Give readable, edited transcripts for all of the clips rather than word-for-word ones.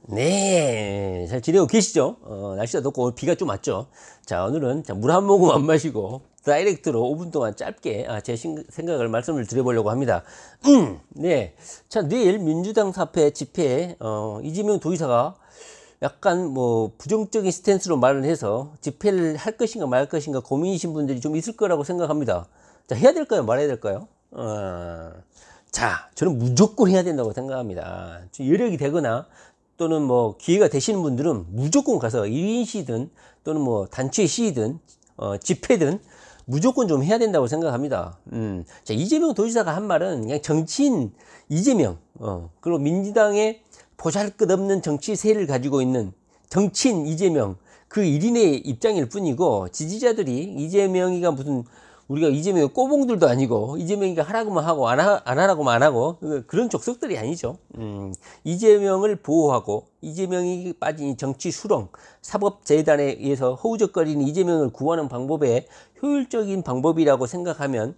네, 잘 지내고 계시죠? 날씨가 덥고 오늘 비가 좀 왔죠? 자, 오늘은 물 한 모금 안 마시고 다이렉트로 5분 동안 짧게 제 생각을 말씀을 드려보려고 합니다. 네, 자, 내일 민주당 사퇴 집회에 이재명 도지사가 약간 뭐 부정적인 스탠스로 말을 해서 집회를 할 것인가 말 것인가 고민이신 분들이 좀 있을 거라고 생각합니다. 자, 해야 될까요? 말아야 될까요? 자, 저는 무조건 해야 된다고 생각합니다. 여력이 되거나 또는 뭐 기회가 되시는 분들은 무조건 가서 1인 시든 또는 뭐 단체 시위든 집회든 무조건 좀 해야 된다고 생각합니다. 자, 이재명 도지사가 한 말은 그냥 정치인 이재명, 그리고 민주당의 보잘것없는 정치 세를 가지고 있는 정치인 이재명 그 1인의 입장일 뿐이고, 지지자들이 이재명이가 무슨 우리가 이재명이 꼬봉들도 아니고 이재명이가 하라고만 하고 안 하라고만 안 하고 그런 족속들이 아니죠. 이재명을 보호하고 이재명이 빠진 정치 수렁 사법재단에 의해서 허우적거리는 이재명을 구하는 방법에 효율적인 방법이라고 생각하면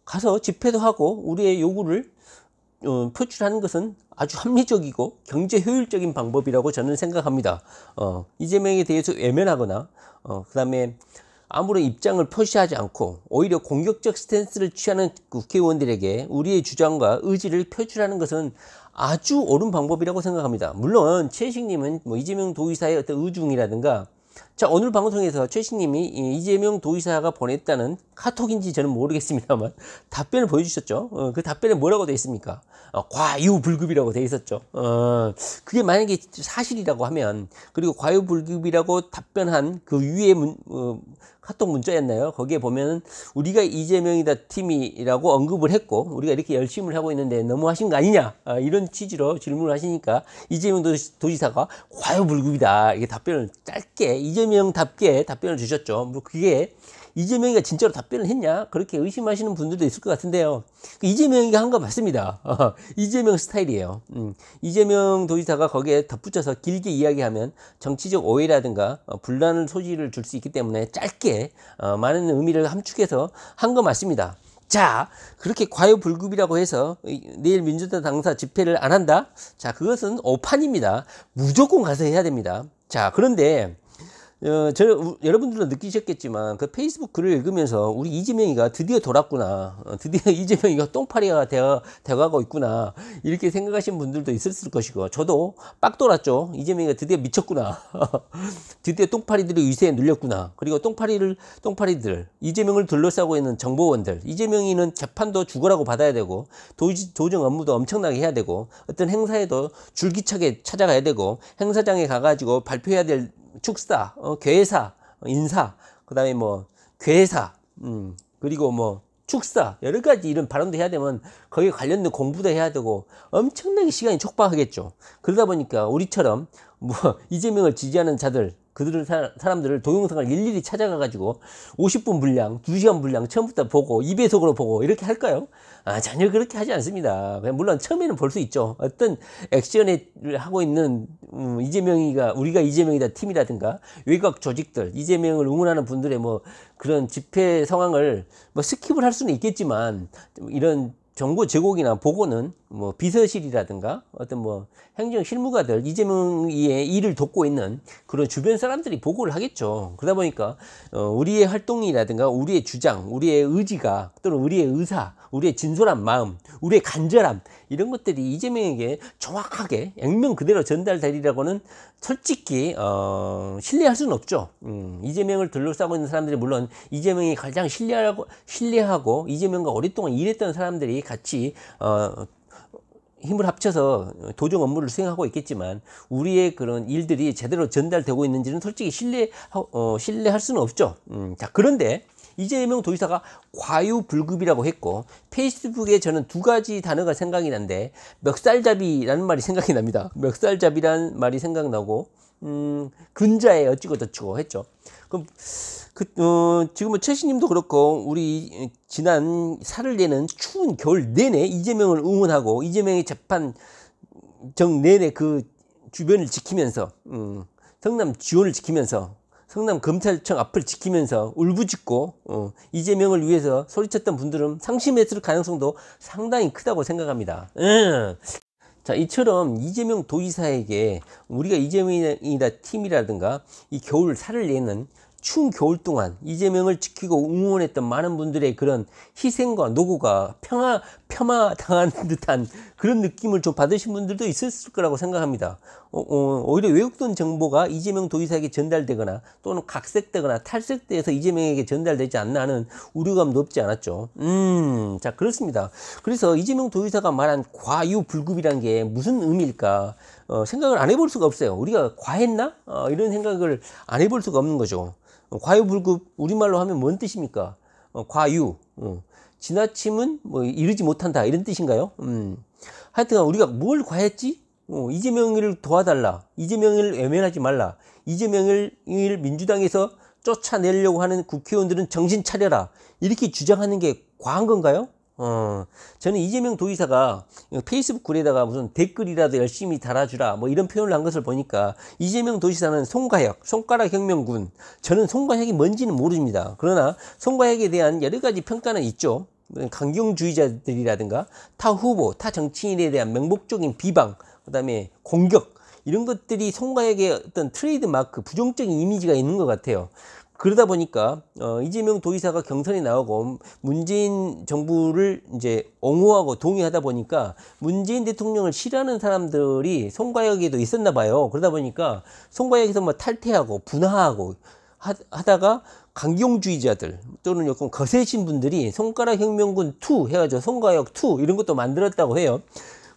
가서 집회도 하고 우리의 요구를 표출하는 것은 아주 합리적이고 경제 효율적인 방법이라고 저는 생각합니다. 이재명에 대해서 외면하거나 그 다음에 아무런 입장을 표시하지 않고 오히려 공격적 스탠스를 취하는 국회의원들에게 우리의 주장과 의지를 표출하는 것은 아주 옳은 방법이라고 생각합니다. 물론 최식님은 뭐 이재명 도지사의 어떤 의중이라든가, 자, 오늘 방송에서 최식님이 이재명 도지사가 보냈다는 카톡인지 저는 모르겠습니다만 답변을 보여주셨죠. 그 답변에 뭐라고 되어 있습니까? 과유불급이라고 되어 있었죠. 그게 만약에 사실이라고 하면, 그리고 과유불급이라고 답변한 그 위에 카톡 문자였나요? 거기에 보면 우리가 이재명이다 팀이라고 언급을 했고 우리가 이렇게 열심히 하고 있는데 너무하신 거 아니냐, 이런 취지로 질문을 하시니까 이재명 도지사가 과유불급이다 이게 답변을 짧게 이재명답게 답변을 주셨죠. 뭐 그게 이재명이가 진짜로 답변을 했냐 그렇게 의심하시는 분들도 있을 것 같은데요, 이재명이가 한 거 맞습니다. 이재명 스타일이에요. 이재명 도지사가 거기에 덧붙여서 길게 이야기하면 정치적 오해라든가 분란을 소지를 줄 수 있기 때문에 짧게 많은 의미를 함축해서 한 거 맞습니다. 자, 그렇게 과유불급이라고 해서 내일 민주당 당사 집회를 안 한다? 자, 그것은 오판입니다. 무조건 가서 해야 됩니다. 자, 그런데 여러분들도 느끼셨겠지만 그 페이스북 글을 읽으면서 우리 이재명이가 드디어 돌았구나, 드디어 이재명이가 똥파리가 되어가고 있구나 이렇게 생각하시는 분들도 있었을 것이고, 저도 빡 돌았죠. 이재명이가 드디어 미쳤구나. 드디어 똥파리들의 위세에 눌렸구나. 그리고 똥파리들 이재명을 둘러싸고 있는 정보원들, 이재명이는 재판도 죽으라고 받아야 되고 도정 업무도 엄청나게 해야 되고 어떤 행사에도 줄기차게 찾아가야 되고 행사장에 가가지고 발표해야 될 축사, 괴사, 인사, 그 다음에 뭐 괴사, 그리고 뭐 축사, 여러 가지 이런 발언도 해야 되면 거기에 관련된 공부도 해야 되고 엄청나게 시간이 촉박하겠죠. 그러다 보니까 우리처럼 뭐 이재명을 지지하는 자들, 사람들을 동영상을 일일이 찾아가가지고 50분 분량, 2시간 분량 처음부터 보고 2배속으로 보고 이렇게 할까요? 전혀 그렇게 하지 않습니다. 물론 처음에는 볼 수 있죠. 어떤 액션을 하고 있는 우리가 이재명이다 팀이라든가 외곽 조직들, 이재명을 응원하는 분들의 뭐 그런 집회 상황을 뭐 스킵을 할 수는 있겠지만, 이런 정보 제공이나 보고는 뭐 비서실이라든가 어떤 뭐 행정 실무가들, 이재명의 일을 돕고 있는 그런 주변 사람들이 보고를 하겠죠. 그러다 보니까 우리의 활동이라든가 우리의 주장, 우리의 의지가, 또는 우리의 의사, 우리의 진솔한 마음, 우리의 간절함, 이런 것들이 이재명에게 정확하게 액면 그대로 전달되리라고는 솔직히 신뢰할 수는 없죠. 이재명을 둘러싸고 있는 사람들이, 물론 이재명이 가장 신뢰하고 이재명과 오랫동안 일했던 사람들이 같이 힘을 합쳐서 도정 업무를 수행하고 있겠지만 우리의 그런 일들이 제대로 전달되고 있는지는 솔직히 신뢰할 수는 없죠. 자, 그런데 이재명 도지사가 과유불급이라고 했고, 페이스북에 저는 두 가지 단어가 생각이 나는데 멱살잡이라는 말이 생각이 납니다. 멱살잡이라는 말이 생각나고 근자에 어찌고 저찌고 했죠. 그럼 지금은 최씨님도 그렇고 우리 지난 살을 내는 추운 겨울 내내 이재명을 응원하고 이재명의 재판 정 내내 그 주변을 지키면서 성남 지원을 지키면서 성남 검찰청 앞을 지키면서 울부짖고 이재명을 위해서 소리쳤던 분들은 상심했을 가능성도 상당히 크다고 생각합니다. 자, 이처럼 이재명 도지사에게 우리가 이재명이다 팀이라든가 이 겨울 살을 내는 추운 겨울 동안 이재명을 지키고 응원했던 많은 분들의 그런 희생과 노고가 폄하당한 듯한 그런 느낌을 좀 받으신 분들도 있었을 거라고 생각합니다. 오히려 왜곡된 정보가 이재명 도지사에게 전달되거나 또는 각색되거나 탈색돼서 이재명에게 전달되지 않나 하는 우려감도 없지 않았죠. 자, 그렇습니다. 그래서 이재명 도지사가 말한 과유불급이란 게 무슨 의미일까? 생각을 안 해볼 수가 없어요. 우리가 과했나? 이런 생각을 안 해볼 수가 없는 거죠. 과유불급 우리말로 하면 뭔 뜻입니까? 과유 지나침은 뭐 이르지 못한다 이런 뜻인가요? 하여튼 우리가 뭘 과했지? 이재명을 도와달라, 이재명을 외면하지 말라, 이재명을 민주당에서 쫓아내려고 하는 국회의원들은 정신 차려라 이렇게 주장하는 게 과한 건가요? 저는 이재명 도지사가 페이스북 글에다가 무슨 댓글이라도 열심히 달아주라 뭐 이런 표현을 한 것을 보니까 이재명 도지사는 송가혁, 손가락 혁명군, 저는 송가혁이 뭔지는 모릅니다. 그러나 송가혁에 대한 여러 가지 평가는 있죠. 강경주의자들이라든가 타 후보, 타 정치인에 대한 맹목적인 비방, 그 다음에 공격 이런 것들이 송가혁의 어떤 트레이드 마크, 부정적인 이미지가 있는 것 같아요. 그러다 보니까 이재명 도지사가 경선에 나오고 문재인 정부를 이제 옹호하고 동의하다 보니까 문재인 대통령을 싫어하는 사람들이 송가혁에도 있었나 봐요. 그러다 보니까 송가혁에서 뭐 탈퇴하고 분화하고 하다가 강경주의자들 또는 조금 거세신 분들이 손가락 혁명군 2 해가지고 송가혁 2 이런 것도 만들었다고 해요.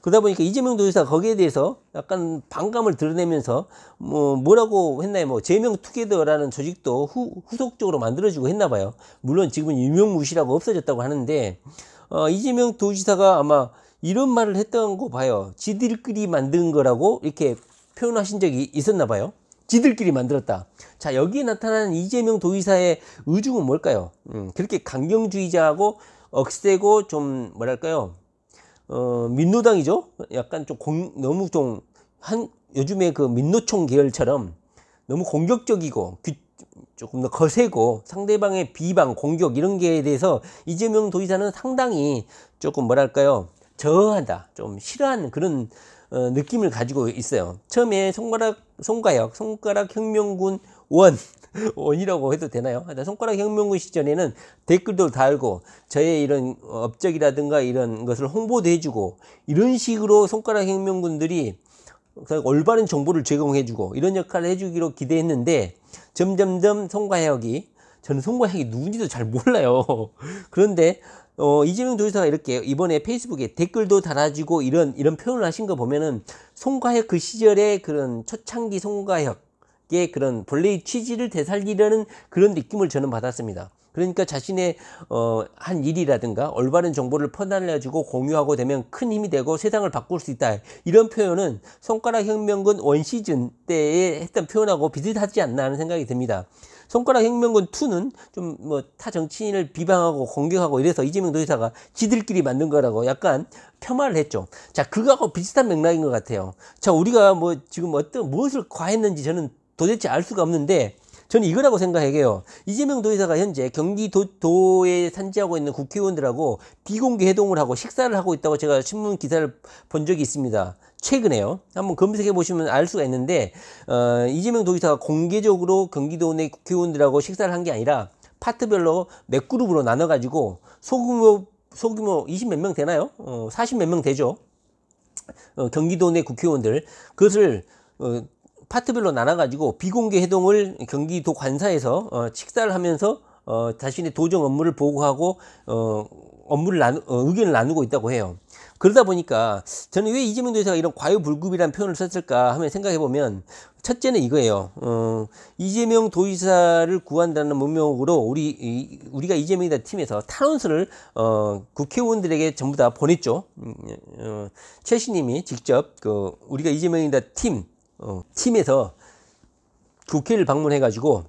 그러다 보니까 이재명 도지사가 거기에 대해서 약간 반감을 드러내면서 뭐라고 했나요? 뭐 제명 투게더라는 조직도 후속적으로 만들어지고 했나 봐요. 물론 지금은 유명무실하고 없어졌다고 하는데 이재명 도지사가 아마 이런 말을 했던 거 봐요. 지들끼리 만든 거라고 이렇게 표현하신 적이 있었나 봐요. 지들끼리 만들었다. 자, 여기에 나타나는 이재명 도지사의 의중은 뭘까요? 그렇게 강경주의자하고 억세고 좀 뭐랄까요? 민노당이죠. 약간 좀 너무 좀 요즘에 그 민노총 계열처럼 너무 공격적이고 조금 더 거세고 상대방의 비방, 공격 이런 게에 대해서 이재명 도지사는 상당히 조금 뭐랄까요? 저하다, 좀 싫어하는 그런 느낌을 가지고 있어요. 처음에 손가락 혁명군 원이라고 해도 되나요? 손가락 혁명군 시절에는 댓글도 달고 저의 이런 업적이라든가 이런 것을 홍보도 해주고 이런 식으로 손가락 혁명군들이 올바른 정보를 제공해주고 이런 역할을 해주기로 기대했는데 점점점 저는 송가혁이 누군지도 잘 몰라요. 그런데 이재명 도지사가 이렇게 이번에 페이스북에 댓글도 달아주고 이런 표현을 하신 거 보면은 송가혁 그 시절의 그런 초창기 송가혁의 그런 본래의 취지를 되살리려는 그런 느낌을 저는 받았습니다. 그러니까 자신의 한 일이라든가 올바른 정보를 퍼날려주고 공유하고 되면 큰 힘이 되고 세상을 바꿀 수 있다. 이런 표현은 손가락 혁명군 원 시즌 때에 했던 표현하고 비슷하지 않나 하는 생각이 듭니다. 손가락 혁명군 2는 좀 뭐 타 정치인을 비방하고 공격하고 이래서 이재명 도지사가 지들끼리 만든 거라고 약간 폄하를 했죠. 자, 그거하고 비슷한 맥락인 것 같아요. 자, 우리가 뭐 지금 무엇을 과했는지 저는 도대체 알 수가 없는데 저는 이거라고 생각해요. 이재명 도지사가 현재 경기도에 산지하고 있는 국회의원들하고 비공개 회동을 하고 식사를 하고 있다고 제가 신문 기사를 본 적이 있습니다. 최근에요. 한번 검색해 보시면 알 수가 있는데 이재명 도지사가 공개적으로 경기도 내 국회의원들하고 식사를 한 게 아니라 파트별로 몇 그룹으로 나눠 가지고 소규모 20몇 명 되나요? 40 몇 명 되죠. 경기도 내 국회의원들 그것을 파트별로 나눠 가지고 비공개 회동을 경기도 관사에서 식사를 하면서 자신의 도정 업무를 보고하고 의견을 나누고 있다고 해요. 그러다 보니까 저는 왜 이재명 도지사가 이런 과유불급이라는 표현을 썼을까 하면 생각해 보면 첫째는 이거예요. 이재명 도지사를 구한다는 문명으로 우리가 이재명이다 팀에서 탄원서를 국회의원들에게 전부 다 보냈죠. 최씨님이 직접 우리가 이재명이다 팀에서 국회를 방문해 가지고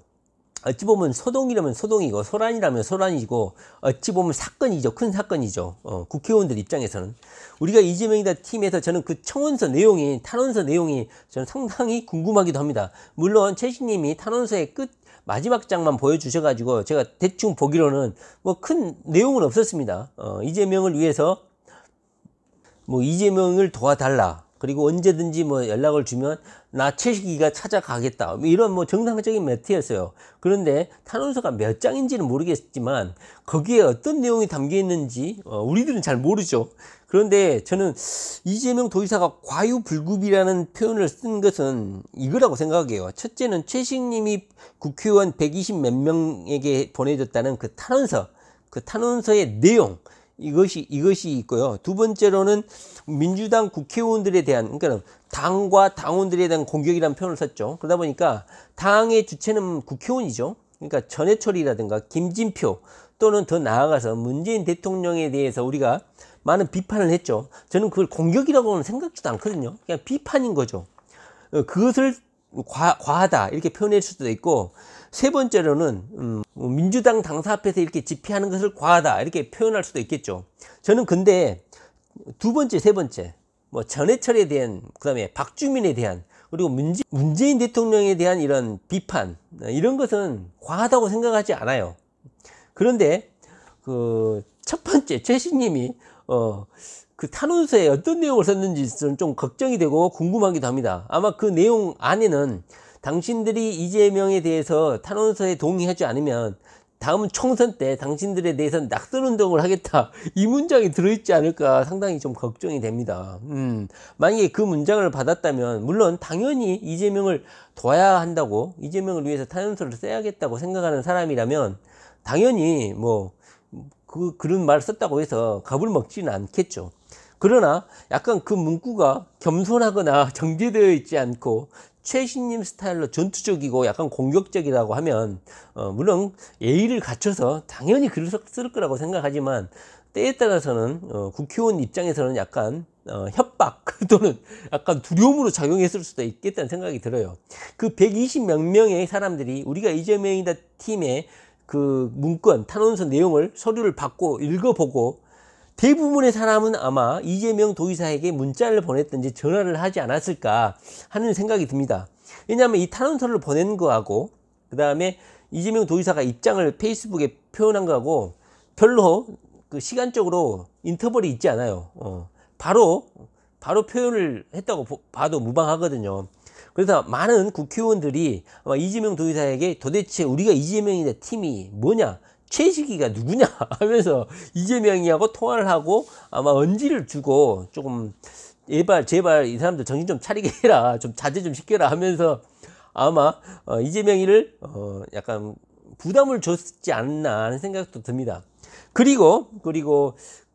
어찌 보면 소동이라면 소동이고 소란이라면 소란이고 어찌 보면 사건이죠. 큰 사건이죠. 국회의원들 입장에서는 우리가 이재명이다 팀에서 저는 그 탄원서 내용이 저는 상당히 궁금하기도 합니다. 물론 최씨님이 탄원서의 마지막 장만 보여주셔가지고 제가 대충 보기로는 뭐 큰 내용은 없었습니다. 이재명을 위해서 뭐 이재명을 도와달라. 그리고 언제든지 뭐 연락을 주면 나 최식이가 찾아가겠다. 뭐 이런 뭐 정상적인 멘트였어요. 그런데 탄원서가 몇 장인지는 모르겠지만 거기에 어떤 내용이 담겨 있는지 우리들은 잘 모르죠. 그런데 저는 이재명 도지사가 과유불급이라는 표현을 쓴 것은 이거라고 생각해요. 첫째는 최식님이 국회의원 120 몇 명에게 보내줬다는 그 탄원서의 내용, 이것이 있고요. 두 번째로는 민주당 국회의원들에 대한, 그러니까 당과 당원들에 대한 공격이라는 표현을 썼죠. 그러다 보니까 당의 주체는 국회의원이죠. 그러니까 전해철이라든가 김진표 또는 더 나아가서 문재인 대통령에 대해서 우리가 많은 비판을 했죠. 저는 그걸 공격이라고는 생각지도 않거든요. 그냥 비판인 거죠. 그것을 과하다 이렇게 표현할 수도 있고, 세 번째로는 민주당 당사 앞에서 이렇게 집회하는 것을 과하다 이렇게 표현할 수도 있겠죠. 저는 근데 두 번째, 세 번째, 뭐 전해철에 대한, 그다음에 박주민에 대한, 그리고 문재인 대통령에 대한 이런 비판, 이런 것은 과하다고 생각하지 않아요. 그런데 그 첫 번째 최신님이 그 탄원서에 어떤 내용을 썼는지 저는 좀 걱정이 되고 궁금하기도 합니다. 아마 그 내용 안에는 당신들이 이재명에 대해서 탄원서에 동의하지 않으면 다음 총선 때 당신들에 대해서는 낙선운동을 하겠다, 이 문장이 들어있지 않을까 상당히 좀 걱정이 됩니다. 만약에 그 문장을 받았다면 물론 당연히 이재명을 둬야 한다고, 이재명을 위해서 탄원서를 써야겠다고 생각하는 사람이라면 당연히 뭐 그런 말을 썼다고 해서 겁을 먹지는 않겠죠. 그러나 약간 그 문구가 겸손하거나 정제되어 있지 않고 최신님 스타일로 전투적이고 약간 공격적이라고 하면 물론 예의를 갖춰서 당연히 글을 쓸 거라고 생각하지만, 때에 따라서는 국회의원 입장에서는 약간 협박 또는 약간 두려움으로 작용했을 수도 있겠다는 생각이 들어요. 그 120 몇 명의 사람들이 우리가 이재명이다 팀의 그 문건, 탄원서 내용을, 서류를 받고 읽어보고 대부분의 사람은 아마 이재명 도지사에게 문자를 보냈든지 전화를 하지 않았을까 하는 생각이 듭니다. 왜냐하면 이 탄원서를 보낸 거하고 그 다음에 이재명 도지사가 입장을 페이스북에 표현한 거하고 별로 그 시간적으로 인터벌이 있지 않아요. 바로 표현을 했다고 봐도 무방하거든요. 그래서 많은 국회의원들이 아마 이재명 도지사에게 도대체 우리가 이재명이다 팀이 뭐냐, 최식이가 누구냐 하면서 이재명이하고 통화를 하고 아마 언지를 주고 조금 제발 이 사람들 정신 좀 차리게 해라, 좀 자제 좀 시켜라 하면서 아마 이재명이를 약간 부담을 줬지 않나 하는 생각도 듭니다. 그리고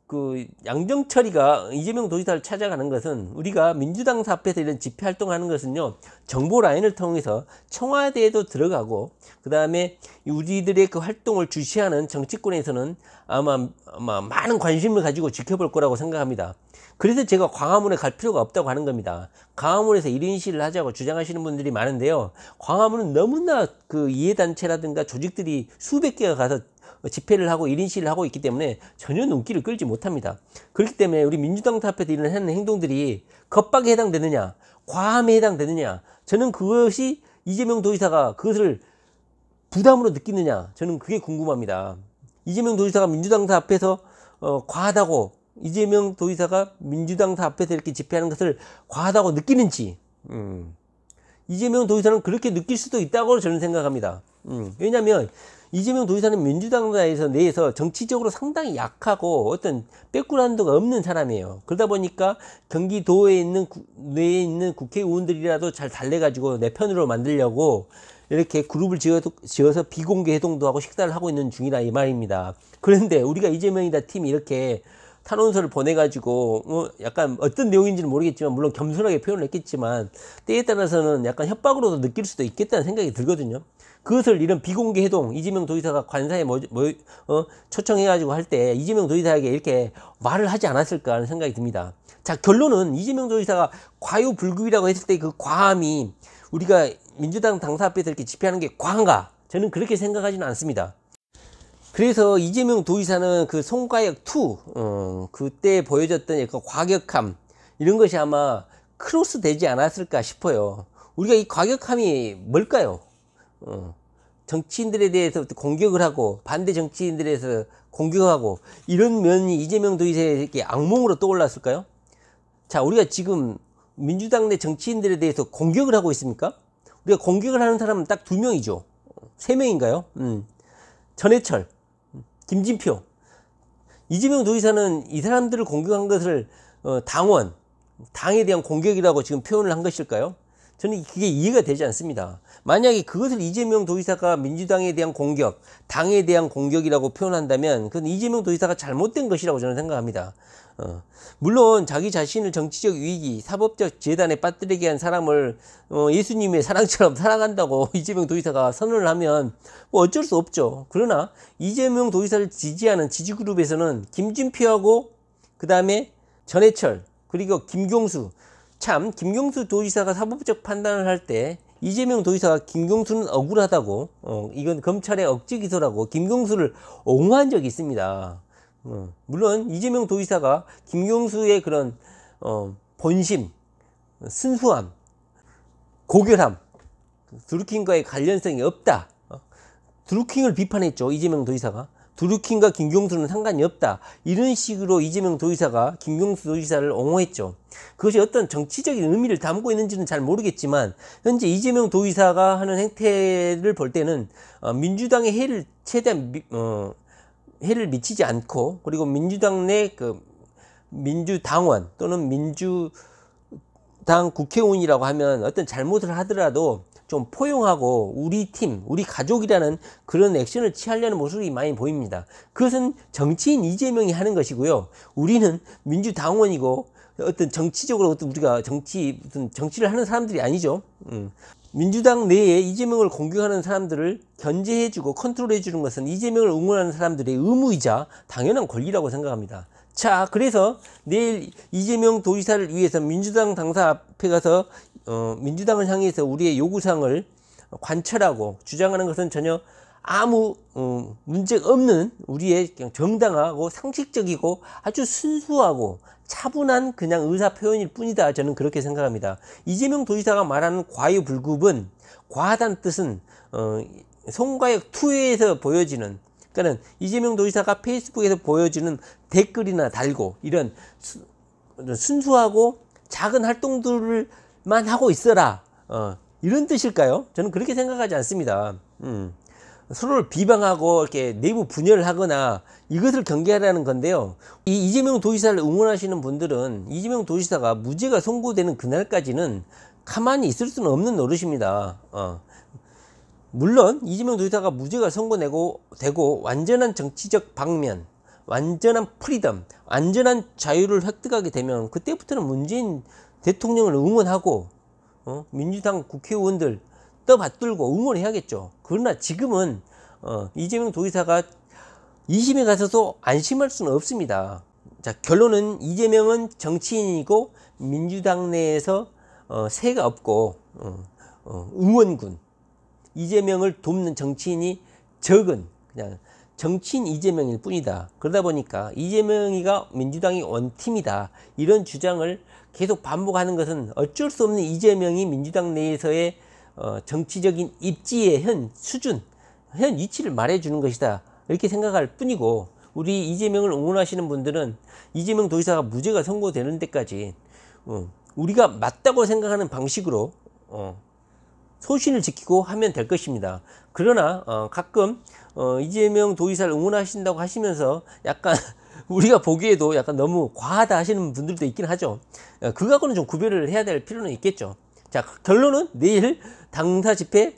그 양정철이가 이재명 도지사를 찾아가는 것은, 우리가 민주당 앞에서 이런 집회 활동하는 것은요, 정보 라인을 통해서 청와대에도 들어가고 그 다음에 우리들의 그 활동을 주시하는 정치권에서는 아마 많은 관심을 가지고 지켜볼 거라고 생각합니다. 그래서 제가 광화문에 갈 필요가 없다고 하는 겁니다. 광화문에서 1인 시위를 하자고 주장하시는 분들이 많은데요, 광화문은 너무나 그 이해단체라든가 조직들이 수백 개가 가서 집회를 하고 1인 시위를 하고 있기 때문에 전혀 눈길을 끌지 못합니다. 그렇기 때문에 우리 민주당 앞에서 일어나는 행동들이 겁박에 해당되느냐, 과함에 해당되느냐, 저는 그것이 이재명 도지사가 그것을 부담으로 느끼느냐, 저는 그게 궁금합니다. 이재명 도지사가 민주당 앞에서 과하다고, 이재명 도지사가 민주당 앞에서 이렇게 집회하는 것을 과하다고 느끼는지, 이재명 도지사는 그렇게 느낄 수도 있다고 저는 생각합니다. 왜냐하면 이재명 도지사는 민주당 내에서 정치적으로 상당히 약하고 어떤 백그라운드가 없는 사람이에요. 그러다 보니까 경기도에 있는 내에 있는 국회의원들이라도 잘 달래가지고 내 편으로 만들려고 이렇게 그룹을 지어서 비공개 회동도 하고 식사를 하고 있는 중이라 이 말입니다. 그런데 우리가 이재명이다 팀이 이렇게 탄원서를 보내가지고 약간 어떤 내용인지는 모르겠지만, 물론 겸손하게 표현을 했겠지만 때에 따라서는 약간 협박으로도 느낄 수도 있겠다는 생각이 들거든요. 그것을 이런 비공개 회동, 이재명 도지사가 관사에 초청해가지고 할 때 이재명 도지사에게 이렇게 말을 하지 않았을까 하는 생각이 듭니다. 자, 결론은 이재명 도지사가 과유불급이라고 했을 때 그 과함이 우리가 민주당 당사 앞에서 이렇게 집회하는 게 과한가? 저는 그렇게 생각하지는 않습니다. 그래서 이재명 도지사는 그 송가역 2 그때 보여줬던 그 과격함, 이런 것이 아마 크로스 되지 않았을까 싶어요. 우리가 이 과격함이 뭘까요? 정치인들에 대해서 공격을 하고 반대 정치인들에 대해서 공격하고, 이런 면이 이재명 도지사에게 악몽으로 떠올랐을까요? 자, 우리가 지금 민주당 내 정치인들에 대해서 공격을 하고 있습니까? 우리가 공격을 하는 사람은 딱 2명이죠. 3명인가요? 전해철, 김진표. 이재명 도지사는 이 사람들을 공격한 것을 당에 대한 공격이라고 지금 표현을 한 것일까요? 저는 그게 이해가 되지 않습니다. 만약에 그것을 이재명 도지사가 민주당에 대한 공격, 당에 대한 공격이라고 표현한다면 그건 이재명 도지사가 잘못된 것이라고 저는 생각합니다. 물론 자기 자신을 정치적 위기, 사법적 재단에 빠뜨리게 한 사람을 예수님의 사랑처럼 사랑한다고 이재명 도지사가 선언을 하면 뭐 어쩔 수 없죠. 그러나 이재명 도지사를 지지하는 지지그룹에서는 김진표하고 그 다음에 전해철 그리고 김경수, 참 김경수 도지사가 사법적 판단을 할 때 이재명 도지사가 김경수는 억울하다고 이건 검찰의 억지 기소라고 김경수를 옹호한 적이 있습니다. 물론 이재명 도지사가 김경수의 그런 본심, 순수함, 고결함, 드루킹과의 관련성이 없다. 드루킹을 비판했죠. 이재명 도지사가. 드루킹과 김경수는 상관이 없다. 이런 식으로 이재명 도지사가 김경수 도지사를 옹호했죠. 그것이 어떤 정치적인 의미를 담고 있는지는 잘 모르겠지만 현재 이재명 도지사가 하는 행태를 볼 때는 민주당의 해를 최대한 해를 미치지 않고 그리고 민주당 내 그 민주당원 또는 민주당 국회의원이라고 하면 어떤 잘못을 하더라도 좀 포용하고 우리 팀, 우리 가족이라는 그런 액션을 취하려는 모습이 많이 보입니다. 그것은 정치인 이재명이 하는 것이고요. 우리는 민주당원이고 어떤 정치적으로 어떤 우리가 무슨 정치를 하는 사람들이 아니죠. 민주당 내에 이재명을 공격하는 사람들을 견제해주고 컨트롤해주는 것은 이재명을 응원하는 사람들의 의무이자 당연한 권리라고 생각합니다. 자, 그래서 내일 이재명 도지사를 위해서 민주당 당사 앞에 가서 민주당을 향해서 우리의 요구사항을 관철하고 주장하는 것은 전혀 아무 문제가 없는 우리의 그냥 정당하고 상식적이고 아주 순수하고 차분한 그냥 의사 표현일 뿐이다. 저는 그렇게 생각합니다. 이재명 도지사가 말하는 과유불급은 과하다는 뜻은 송가역 투에서 보여지는 그러니까 이재명 도지사가 페이스북에서 보여주는 댓글이나 달고 이런 순수하고 작은 활동들만 하고 있어라 이런 뜻일까요? 저는 그렇게 생각하지 않습니다. 서로를 비방하고 이렇게 내부 분열을 하거나 이것을 경계하라는 건데요. 이 이재명 도지사를 응원하시는 분들은 이재명 도지사가 무죄가 선고되는 그날까지는 가만히 있을 수는 없는 노릇입니다. 물론 이재명 도지사가 무죄가 선고되고 완전한 정치적 방면, 완전한 프리덤, 완전한 자유를 획득하게 되면 그때부터는 문재인 대통령을 응원하고 민주당 국회의원들 떠받들고 응원해야겠죠. 그러나 지금은 이재명 도지사가 2심에 가서도 안심할 수는 없습니다. 자, 결론은 이재명은 정치인이고 민주당 내에서 세가 없고 응원군 이재명을 돕는 정치인이 적은 그냥 정치인 이재명일 뿐이다. 그러다 보니까 이재명이가 민주당이 원팀이다. 이런 주장을 계속 반복하는 것은 어쩔 수 없는 이재명이 민주당 내에서의 정치적인 입지의 현 수준, 현 위치를 말해주는 것이다. 이렇게 생각할 뿐이고 우리 이재명을 응원하시는 분들은 이재명 도지사가 무죄가 선고되는 데까지 우리가 맞다고 생각하는 방식으로 소신을 지키고 하면 될 것입니다. 그러나 가끔 이재명 도지사를 응원하신다고 하시면서 약간 우리가 보기에도 약간 너무 과하다 하시는 분들도 있긴 하죠. 그거하고는 좀 구별을 해야 될 필요는 있겠죠. 자, 결론은 내일 당사 집회